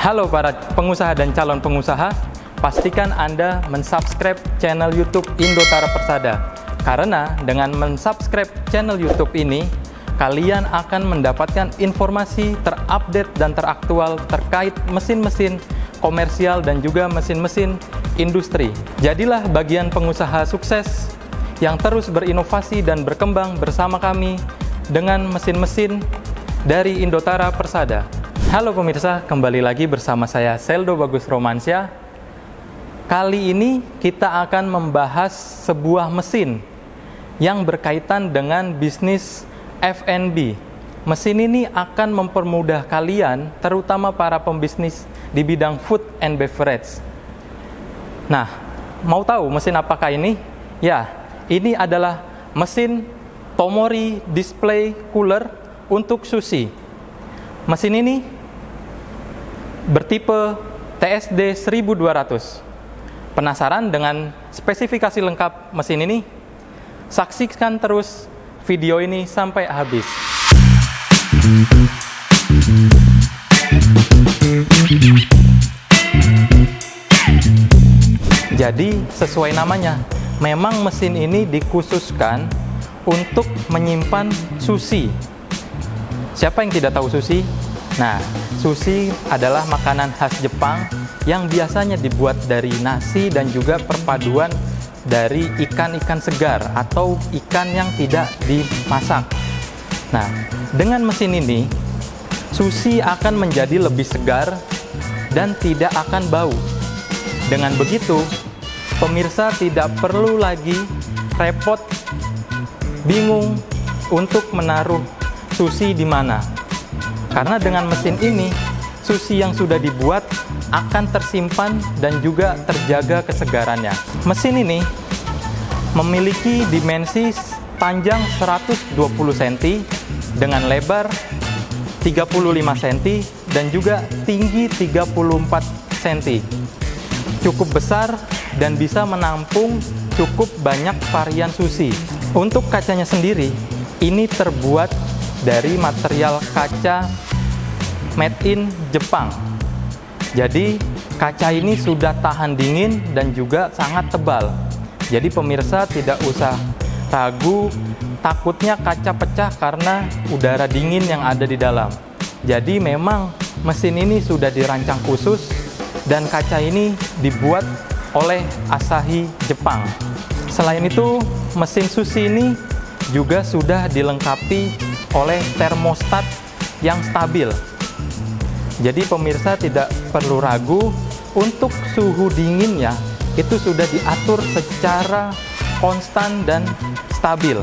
Halo para pengusaha dan calon pengusaha, pastikan Anda mensubscribe channel YouTube Indotara Persada. Karena dengan mensubscribe channel YouTube ini, kalian akan mendapatkan informasi terupdate dan teraktual terkait mesin-mesin komersial dan juga mesin-mesin industri. Jadilah bagian pengusaha sukses yang terus berinovasi dan berkembang bersama kami dengan mesin-mesin dari Indotara Persada. Halo pemirsa, kembali lagi bersama saya Seldo Bagus Romansyah. Kali ini kita akan membahas sebuah mesin yang berkaitan dengan bisnis F&B. Mesin ini akan mempermudah kalian, terutama para pembisnis di bidang food and beverage. Nah, mau tahu mesin apakah ini? Ya, ini adalah mesin Tomori Display Cooler untuk sushi. Mesin ini bertipe TSD 1200. Penasaran dengan spesifikasi lengkap mesin ini? Saksikan terus video ini sampai habis. Jadi, sesuai namanya, memang mesin ini dikhususkan untuk menyimpan sushi. Siapa yang tidak tahu sushi? Nah, sushi adalah makanan khas Jepang yang biasanya dibuat dari nasi dan juga perpaduan dari ikan-ikan segar atau ikan yang tidak dimasak. Nah, dengan mesin ini, sushi akan menjadi lebih segar dan tidak akan bau. Dengan begitu, pemirsa tidak perlu lagi repot, bingung untuk menaruh sushi di mana. Karena dengan mesin ini, sushi yang sudah dibuat akan tersimpan dan juga terjaga kesegarannya. Mesin ini memiliki dimensi panjang 120 cm dengan lebar 35 cm dan juga tinggi 34 cm. Cukup besar dan bisa menampung cukup banyak varian sushi. Untuk kacanya sendiri, ini terbuat dari material kaca made in Jepang. Jadi kaca ini sudah tahan dingin dan juga sangat tebal. Jadi pemirsa tidak usah ragu takutnya kaca pecah karena udara dingin yang ada di dalam. Jadi memang mesin ini sudah dirancang khusus dan kaca ini dibuat oleh Asahi Jepang. Selain itu, mesin sushi ini juga sudah dilengkapi oleh termostat yang stabil. Jadi pemirsa tidak perlu ragu untuk suhu dinginnya itu sudah diatur secara konstan dan stabil.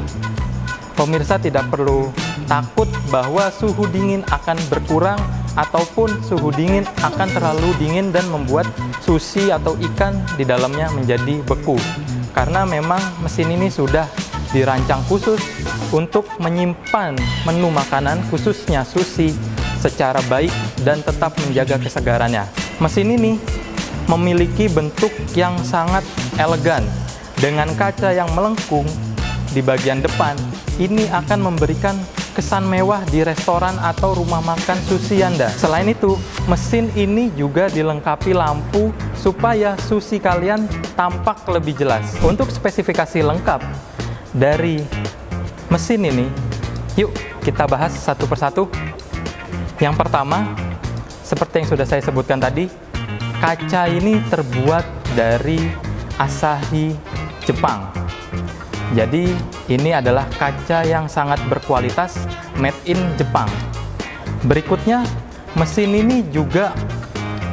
Pemirsa tidak perlu takut bahwa suhu dingin akan berkurang ataupun suhu dingin akan terlalu dingin dan membuat sushi atau ikan di dalamnya menjadi beku. Karena memang mesin ini sudah dirancang khusus untuk menyimpan menu makanan khususnya sushi secara baik dan tetap menjaga kesegarannya. Mesin ini memiliki bentuk yang sangat elegan dengan kaca yang melengkung di bagian depan. Ini akan memberikan kesan mewah di restoran atau rumah makan sushi Anda. Selain itu, mesin ini juga dilengkapi lampu supaya sushi kalian tampak lebih jelas. Untuk spesifikasi lengkap dari mesin ini, yuk kita bahas satu persatu. Yang pertama, seperti yang sudah saya sebutkan tadi, kaca ini terbuat dari Asahi Jepang. Jadi ini adalah kaca yang sangat berkualitas made in Jepang. Berikutnya, mesin ini juga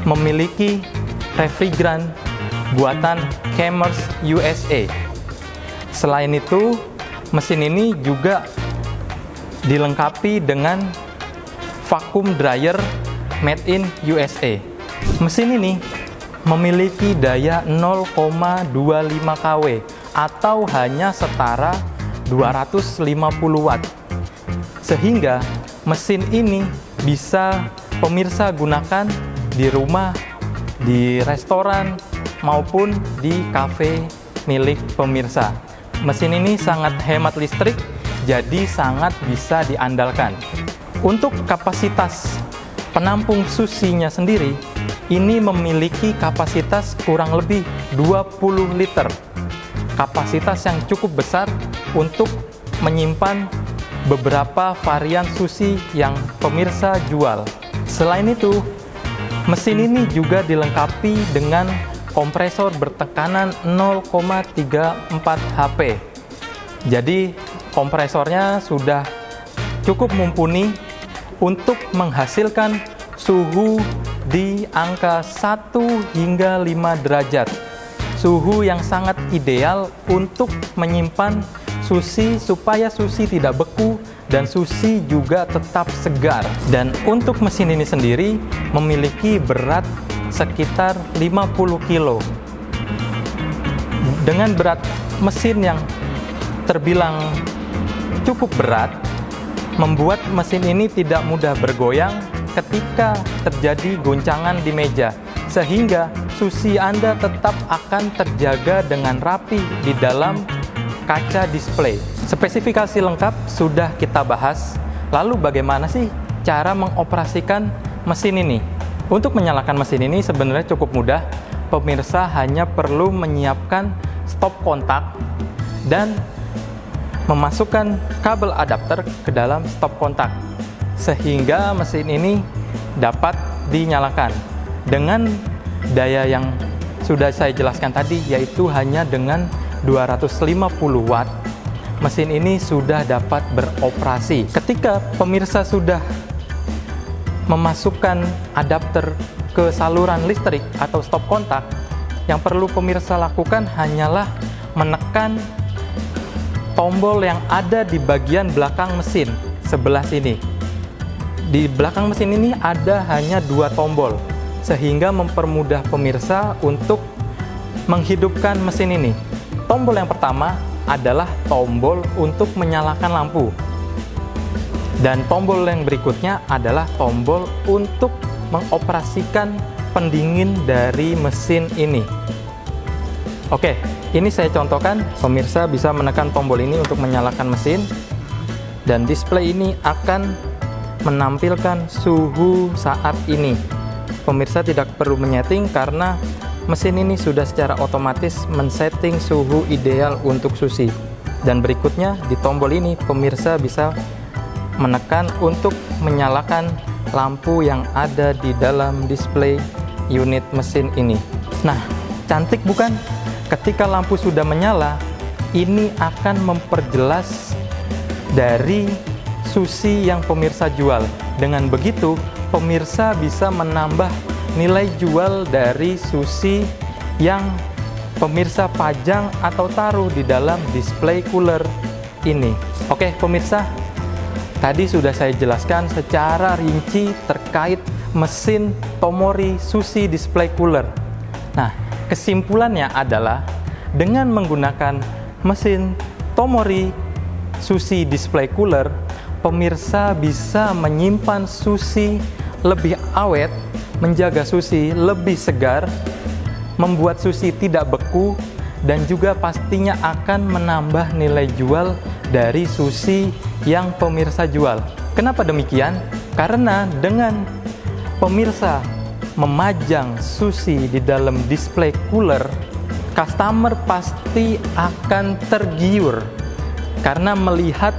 memiliki refrigeran buatan Chemours USA. Selain itu, mesin ini juga dilengkapi dengan vacuum dryer made in USA. Mesin ini memiliki daya 0,25 kW atau hanya setara 250 watt. Sehingga mesin ini bisa pemirsa gunakan di rumah, di restoran, maupun di kafe milik pemirsa. Mesin ini sangat hemat listrik, jadi sangat bisa diandalkan. Untuk kapasitas penampung sushi-nya sendiri ini memiliki kapasitas kurang lebih 20 liter. Kapasitas yang cukup besar untuk menyimpan beberapa varian sushi yang pemirsa jual. Selain itu, mesin ini juga dilengkapi dengan kompresor bertekanan 0,34 HP. Jadi, kompresornya sudah cukup mumpuni untuk menghasilkan suhu di angka 1 hingga 5 derajat. Suhu yang sangat ideal untuk menyimpan sushi supaya sushi tidak beku dan sushi juga tetap segar. Dan untuk mesin ini sendiri memiliki berat sekitar 50 kilo. Dengan berat mesin yang terbilang cukup berat, membuat mesin ini tidak mudah bergoyang ketika terjadi goncangan di meja, sehingga sushi Anda tetap akan terjaga dengan rapi di dalam kaca display. Spesifikasi lengkap sudah kita bahas, lalu bagaimana sih cara mengoperasikan mesin ini? Untuk menyalakan mesin ini sebenarnya cukup mudah. Pemirsa hanya perlu menyiapkan stop kontak dan memasukkan kabel adapter ke dalam stop kontak, sehingga mesin ini dapat dinyalakan dengan daya yang sudah saya jelaskan tadi, yaitu hanya dengan 250 watt. Mesin ini sudah dapat beroperasi. Ketika pemirsa sudah memasukkan adapter ke saluran listrik atau stop kontak, yang perlu pemirsa lakukan hanyalah menekan tombol yang ada di bagian belakang mesin sebelah sini. Di belakang mesin ini ada hanya 2 tombol, sehingga mempermudah pemirsa untuk menghidupkan mesin ini. Tombol yang pertama adalah tombol untuk menyalakan lampu. Dan tombol yang berikutnya adalah tombol untuk mengoperasikan pendingin dari mesin ini. Oke, ini saya contohkan. Pemirsa bisa menekan tombol ini untuk menyalakan mesin, dan display ini akan menampilkan suhu saat ini. Pemirsa tidak perlu menyeting karena mesin ini sudah secara otomatis men-setting suhu ideal untuk sushi. Dan berikutnya di tombol ini pemirsa bisa menekan untuk menyalakan lampu yang ada di dalam display unit mesin ini. Nah, cantik bukan? Ketika lampu sudah menyala, ini akan memperjelas dari sushi yang pemirsa jual. Dengan begitu, pemirsa bisa menambah nilai jual dari sushi yang pemirsa pajang atau taruh di dalam display cooler ini. Oke, pemirsa, tadi sudah saya jelaskan secara rinci terkait mesin Tomori Sushi Display Cooler. Nah, kesimpulannya adalah dengan menggunakan mesin Tomori Sushi Display Cooler, pemirsa bisa menyimpan sushi lebih awet, menjaga sushi lebih segar, membuat sushi tidak beku, dan juga pastinya akan menambah nilai jual dari sushi yang pemirsa jual. Kenapa demikian? Karena dengan pemirsa memajang sushi di dalam display cooler, customer pasti akan tergiur karena melihat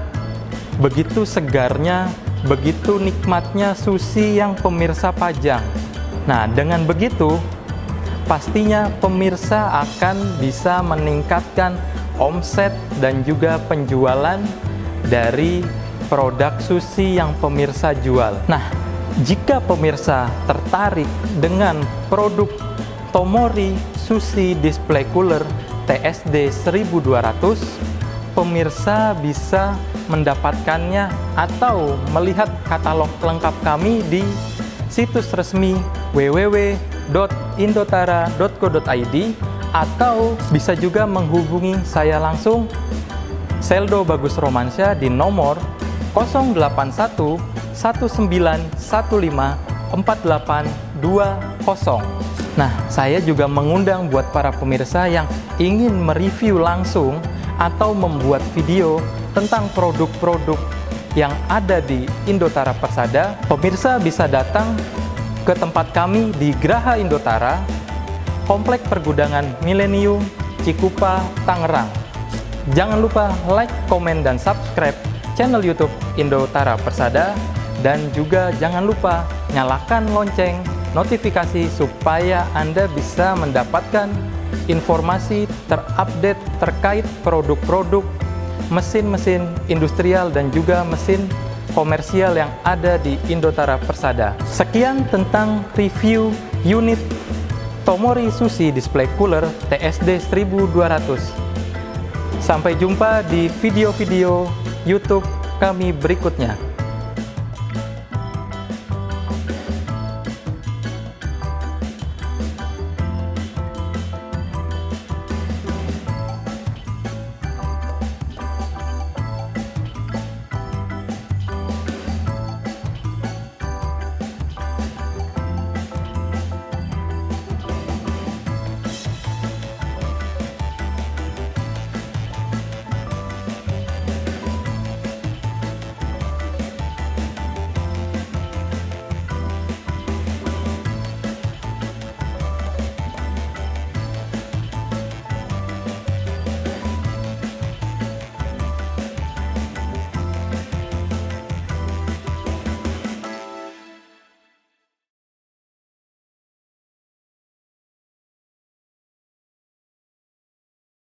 begitu segarnya, begitu nikmatnya sushi yang pemirsa pajang. Nah, dengan begitu pastinya pemirsa akan bisa meningkatkan omset dan juga penjualan dari produk sushi yang pemirsa jual. Nah, jika pemirsa tertarik dengan produk Tomori Sushi Display Cooler TSD 1200, pemirsa bisa mendapatkannya atau melihat katalog lengkap kami di situs resmi www.indotara.co.id, atau bisa juga menghubungi saya langsung, Seldo Bagus Romansyah, di nomor 081 1915 4820. Nah, saya juga mengundang buat para pemirsa yang ingin mereview langsung atau membuat video tentang produk-produk yang ada di Indotara Persada. Pemirsa bisa datang ke tempat kami di Graha Indotara, Komplek Pergudangan Millennium, Cikupa, Tangerang. Jangan lupa like, komen, dan subscribe channel YouTube Indotara Persada, dan juga jangan lupa nyalakan lonceng notifikasi supaya Anda bisa mendapatkan informasi terupdate terkait produk-produk mesin-mesin industrial dan juga mesin komersial yang ada di Indotara Persada. Sekian tentang review unit Tomori Sushi Display Cooler TSD 1200. Sampai jumpa di video-video YouTube kami berikutnya.